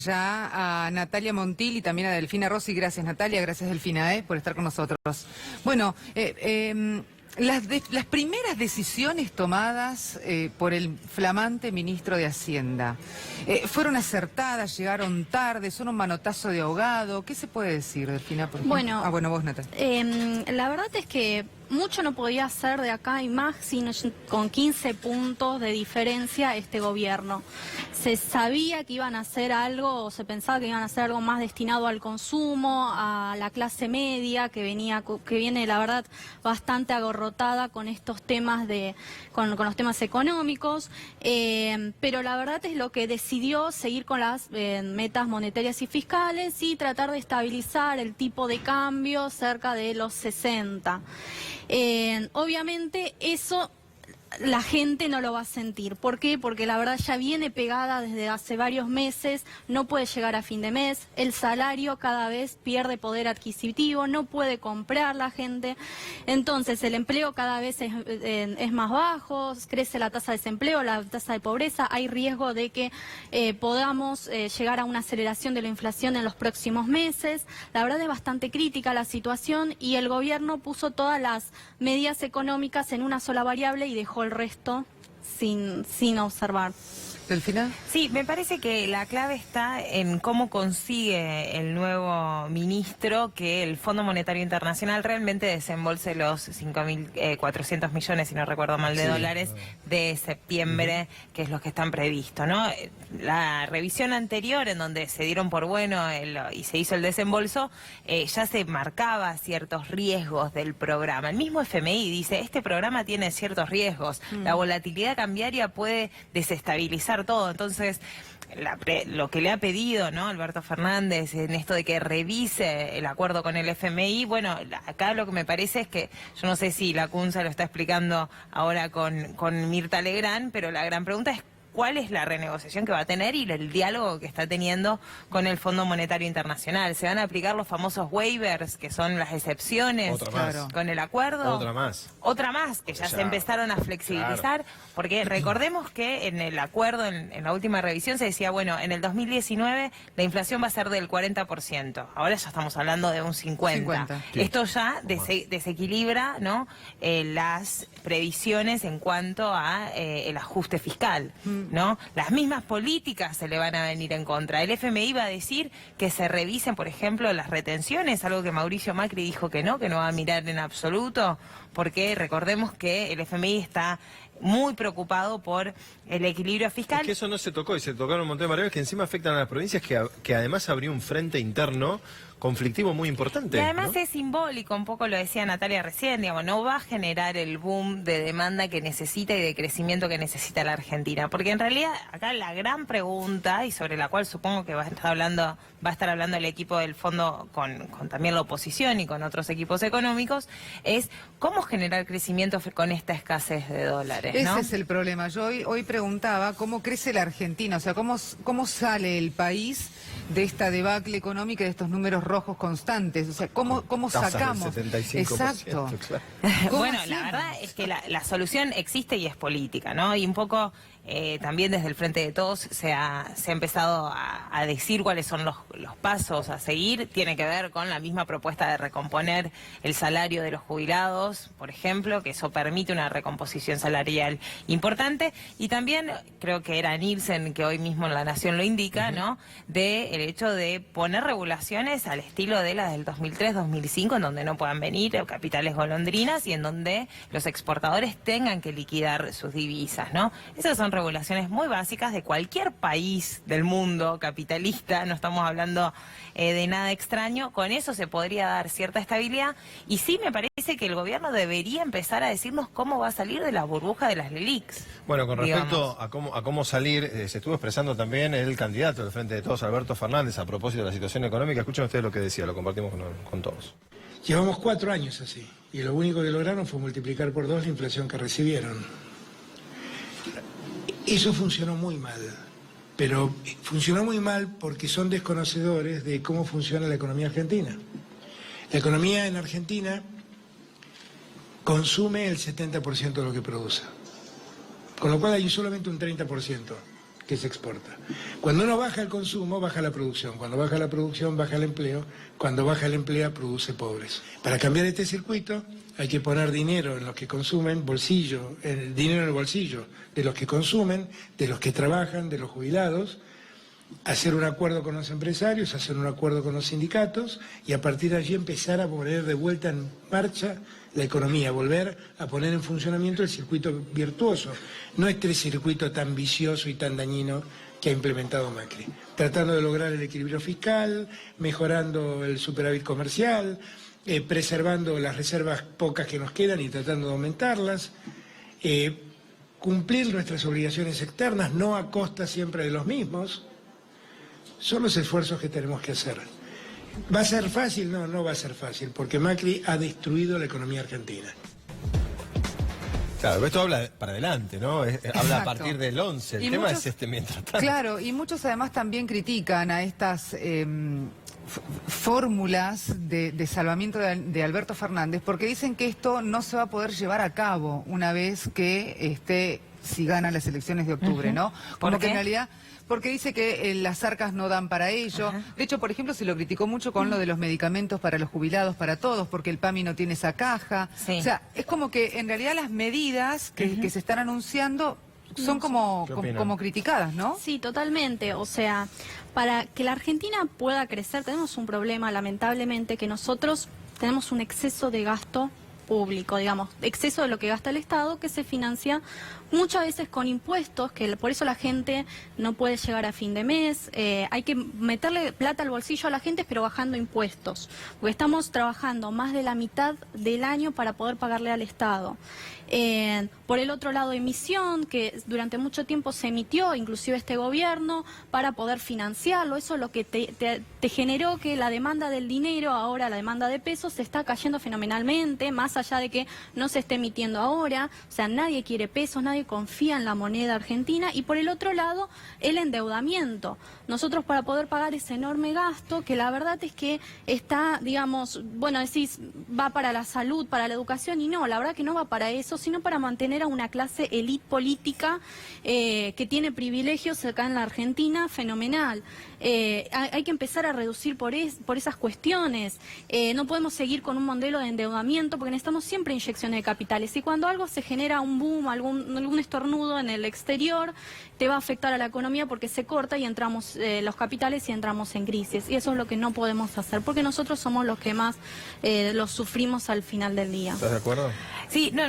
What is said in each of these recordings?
Ya a Natalia Montiel y también a Delfina Rossi. Gracias, Natalia, gracias, Delfina, por estar con nosotros. Bueno, las primeras decisiones tomadas por el flamante ministro de Hacienda, ¿fueron acertadas, llegaron tarde, son un manotazo de ahogado? ¿Qué se puede decir, Delfina? Bueno, bueno, vos, Natalia. la verdad es que mucho no podía hacer de acá y más sino con 15 puntos de diferencia este gobierno. Se sabía que iban a hacer algo, o se pensaba que iban a hacer algo más destinado al consumo, a la clase media, que viene la verdad bastante agorrotada con estos temas con los temas económicos, pero la verdad es lo que decidió seguir con las metas monetarias y fiscales y tratar de estabilizar el tipo de cambio cerca de los 60. Obviamente eso la gente no lo va a sentir. ¿Por qué? Porque la verdad ya viene pegada desde hace varios meses, no puede llegar a fin de mes, el salario cada vez pierde poder adquisitivo, no puede comprar la gente, entonces el empleo cada vez es más bajo, crece la tasa de desempleo, la tasa de pobreza, hay riesgo de que podamos llegar a una aceleración de la inflación en los próximos meses. La verdad es bastante crítica la situación y el gobierno puso todas las medidas económicas en una sola variable y dejó el resto sin observar. ¿Delfina? Sí, me parece que la clave está en cómo consigue el nuevo ministro que el Fondo Monetario Internacional realmente desembolse los 5.400 millones, si no recuerdo mal, de dólares de septiembre, que es lo que están previstos, ¿no? La revisión anterior, en donde se dieron por bueno y se hizo el desembolso, ya se marcaba ciertos riesgos del programa. El mismo FMI dice, este programa tiene ciertos riesgos, la volatilidad cambiaria puede desestabilizar todo. Entonces, lo que le ha pedido, ¿no?, Alberto Fernández en esto de que revise el acuerdo con el FMI, bueno, acá lo que me parece es que, yo no sé si la CUNSA lo está explicando ahora con Mirta Legrand, pero la gran pregunta es cuál es la renegociación que va a tener y el diálogo que está teniendo con el Fondo Monetario Internacional. ¿Se van a aplicar los famosos waivers, que son las excepciones con el acuerdo? Otra más, que ya se empezaron a flexibilizar, porque recordemos que en el acuerdo, en la última revisión, se decía, bueno, en el 2019 la inflación va a ser del 40%, ahora ya estamos hablando de un 50%. Sí. Esto ya desequilibra, ¿no?, las previsiones en cuanto a el ajuste fiscal. ¿No? Las mismas políticas se le van a venir en contra. El FMI va a decir que se revisen, por ejemplo, las retenciones, algo que Mauricio Macri dijo que no va a mirar en absoluto, porque recordemos que el FMI está muy preocupado por el equilibrio fiscal. Es que eso no se tocó, y se tocaron un montón de variables que encima afectan a las provincias, que además abrió un frente interno conflictivo muy importante. Y además, ¿no?, es simbólico, un poco lo decía Natalia recién, digamos, no va a generar el boom de demanda que necesita y de crecimiento que necesita la Argentina. Porque en realidad, acá la gran pregunta, y sobre la cual supongo que va a estar hablando el equipo del fondo con también la oposición y con otros equipos económicos, es cómo generar crecimiento con esta escasez de dólares, ¿no? Ese es el problema. Yo hoy preguntaba cómo crece la Argentina, o sea, cómo sale el país de esta debacle económica y de estos números rojos constantes, o sea, cómo sacamos. 75%, exacto. Claro. Bueno, la verdad es que la solución existe y es política, ¿no? Y un poco también desde el Frente de Todos se ha empezado a decir cuáles son los pasos a seguir. Tiene que ver con la misma propuesta de recomponer el salario de los jubilados, por ejemplo, que eso permite una recomposición salarial importante. Y también, creo que era Nielsen, que hoy mismo en La Nación lo indica, ¿no?, de el hecho de poner regulaciones al estilo de las del 2003-2005, en donde no puedan venir capitales golondrinas y en donde los exportadores tengan que liquidar sus divisas, ¿no? Esas son regulaciones muy básicas de cualquier país del mundo capitalista, no estamos hablando de nada extraño. Con eso se podría dar cierta estabilidad, y sí me parece que el gobierno debería empezar a decirnos cómo va a salir de la burbuja de las LELIQs. Bueno, con respecto a cómo salir, se estuvo expresando también el candidato del Frente de Todos, Alberto Fernández, a propósito de la situación económica. Escuchen ustedes lo que decía, lo compartimos con todos. Llevamos 4 años así, y lo único que lograron fue multiplicar por 2 la inflación que recibieron. Eso funcionó muy mal, pero funcionó muy mal porque son desconocedores de cómo funciona la economía argentina. La economía en Argentina consume el 70% de lo que produce, con lo cual hay solamente un 30% que se exporta. Cuando uno baja el consumo, baja la producción. Cuando baja la producción, baja el empleo. Cuando baja el empleo, produce pobres. Para cambiar este circuito hay que poner dinero en los que consumen, dinero en el bolsillo de los que consumen, de los que trabajan, de los jubilados, hacer un acuerdo con los empresarios, hacer un acuerdo con los sindicatos y a partir de allí empezar a poner de vuelta en marcha la economía, volver a poner en funcionamiento el circuito virtuoso, no este circuito tan vicioso y tan dañino que ha implementado Macri, tratando de lograr el equilibrio fiscal, mejorando el superávit comercial, preservando las reservas pocas que nos quedan y tratando de aumentarlas, cumplir nuestras obligaciones externas, no a costa siempre de los mismos. Son los esfuerzos que tenemos que hacer. ¿Va a ser fácil? No, no va a ser fácil, porque Macri ha destruido la economía argentina. Claro, esto habla para adelante, ¿no? Habla Exacto. a partir del 11. El tema es mientras tanto. Claro, y muchos además también critican a estas fórmulas de salvamiento de Alberto Fernández, porque dicen que esto no se va a poder llevar a cabo una vez que si gana las elecciones de octubre, ¿no? Como que en realidad... Porque dice que las arcas no dan para ello. Ajá. De hecho, por ejemplo, se lo criticó mucho con lo de los medicamentos para los jubilados, para todos, porque el PAMI no tiene esa caja. Sí. O sea, es como que en realidad las medidas que se están anunciando son como criticadas, ¿no? Sí, totalmente. O sea, para que la Argentina pueda crecer tenemos un problema, lamentablemente, que nosotros tenemos un exceso de gasto público, digamos, exceso de lo que gasta el Estado, que se financia muchas veces con impuestos, que por eso la gente no puede llegar a fin de mes. Hay que meterle plata al bolsillo a la gente, pero bajando impuestos, porque estamos trabajando más de la mitad del año para poder pagarle al Estado. Por el otro lado, emisión, que durante mucho tiempo se emitió, inclusive este gobierno, para poder financiarlo. Eso es lo que te generó que la demanda del dinero, ahora la demanda de pesos, se está cayendo fenomenalmente, más allá de que no se esté emitiendo ahora. O sea, nadie quiere pesos, nadie confía en la moneda argentina. Y por el otro lado, el endeudamiento. Nosotros, para poder pagar ese enorme gasto, que la verdad es que está, digamos, bueno, decís, va para la salud, para la educación, y no, la verdad que no va para eso, sino para mantener a una clase élite política que tiene privilegios acá en la Argentina, fenomenal. Hay que empezar a reducir por esas cuestiones. No podemos seguir con un modelo de endeudamiento porque necesitamos siempre inyecciones de capitales. Y cuando algo se genera un boom, algún estornudo en el exterior, te va a afectar a la economía porque se corta y entramos los capitales y entramos en crisis. Y eso es lo que no podemos hacer porque nosotros somos los que más los sufrimos al final del día. ¿Estás de acuerdo? Sí, no,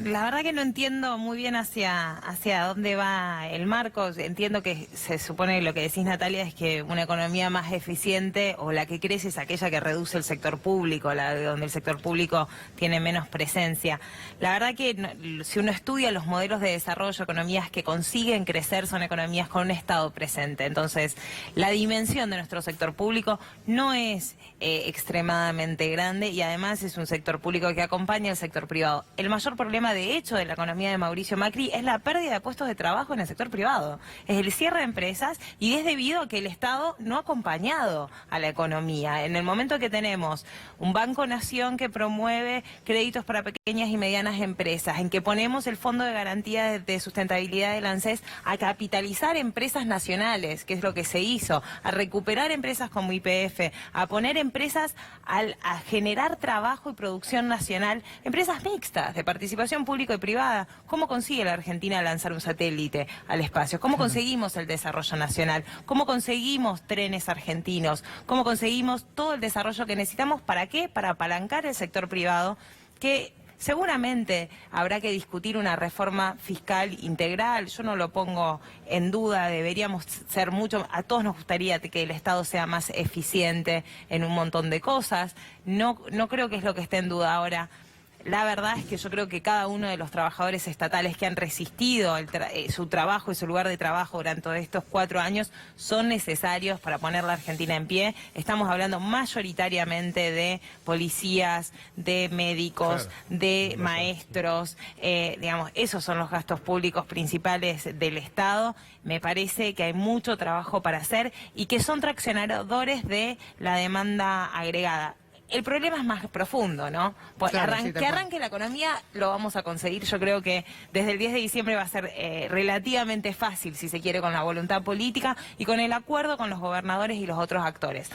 la verdad que no entiendo muy bien hacia dónde va el marco. Entiendo que se supone que lo que decís, Natalia, es que una economía más eficiente o la que crece es aquella que reduce el sector público, donde el sector público tiene menos presencia. La verdad que si uno estudia los modelos de desarrollo, economías que consiguen crecer son economías con un Estado presente. Entonces, la dimensión de nuestro sector público no es extremadamente grande y además es un sector público que acompaña al sector privado. El mayor problema, de hecho, de la economía de Mauricio Macri es la pérdida de puestos de trabajo en el sector privado. Es el cierre de empresas y es debido a que el Estado no ha acompañado a la economía. En el momento que tenemos un Banco Nación que promueve créditos para pequeñas y medianas empresas, en que ponemos el Fondo de Garantía de Sustentabilidad del ANSES a capitalizar empresas nacionales, que es lo que se hizo, a recuperar empresas como YPF, a poner empresas a generar trabajo y producción nacional, empresas mixtas de participación pública y privada. ¿Cómo consigue la Argentina lanzar un satélite al espacio? ¿Cómo conseguimos el desarrollo nacional? ¿Cómo conseguimos trenes argentinos? ¿Cómo conseguimos todo el desarrollo que necesitamos? ¿Para qué? Para apalancar el sector privado, que seguramente habrá que discutir una reforma fiscal integral. Yo no lo pongo en duda, deberíamos ser mucho, a todos nos gustaría que el Estado sea más eficiente en un montón de cosas. No creo que es lo que esté en duda ahora. La verdad es que yo creo que cada uno de los trabajadores estatales que han resistido su trabajo y su lugar de trabajo durante estos 4 años son necesarios para poner la Argentina en pie. Estamos hablando mayoritariamente de policías, de médicos, claro, de maestros, digamos, esos son los gastos públicos principales del Estado. Me parece que hay mucho trabajo para hacer y que son traccionadores de la demanda agregada. el problema es más profundo, ¿no? Pues Claro, sí, tal que cual. arranque la economía lo vamos a conseguir. Yo creo que desde el 10 de diciembre va a ser relativamente fácil, si se quiere, con la voluntad política y con el acuerdo con los gobernadores y los otros actores.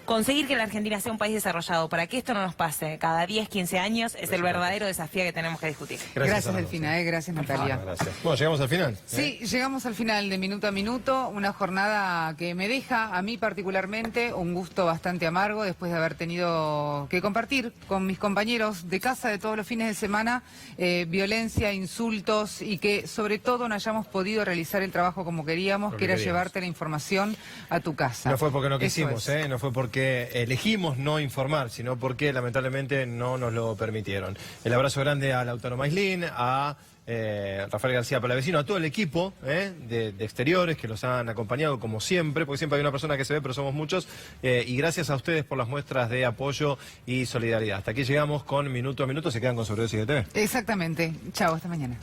Conseguir que la Argentina sea un país desarrollado para que esto no nos pase cada 10, 15 años es el verdadero desafío que tenemos que discutir. Gracias, Ana. Delfina, gracias, Natalia. Gracias. Bueno, llegamos al final. Sí, llegamos al final de Minuto a Minuto, una jornada que me deja, a mí particularmente, un gusto bastante amargo después de haber tenido que compartir con mis compañeros de casa de todos los fines de semana violencia, insultos y que sobre todo no hayamos podido realizar el trabajo como queríamos, Lo que que era queríamos. llevarte la información a tu casa. No fue porque no Eso quisimos, es. no fue porque elegimos no informar, sino porque lamentablemente no nos lo permitieron. El abrazo grande a Lautaro Maislin, a Rafael García Palavecino, a todo el equipo de Exteriores que los han acompañado como siempre, porque siempre hay una persona que se ve, pero somos muchos, y gracias a ustedes por las muestras de apoyo y solidaridad. Hasta aquí llegamos con Minuto a Minuto, se quedan con Sobredosis de TV. Exactamente. Chao, hasta mañana.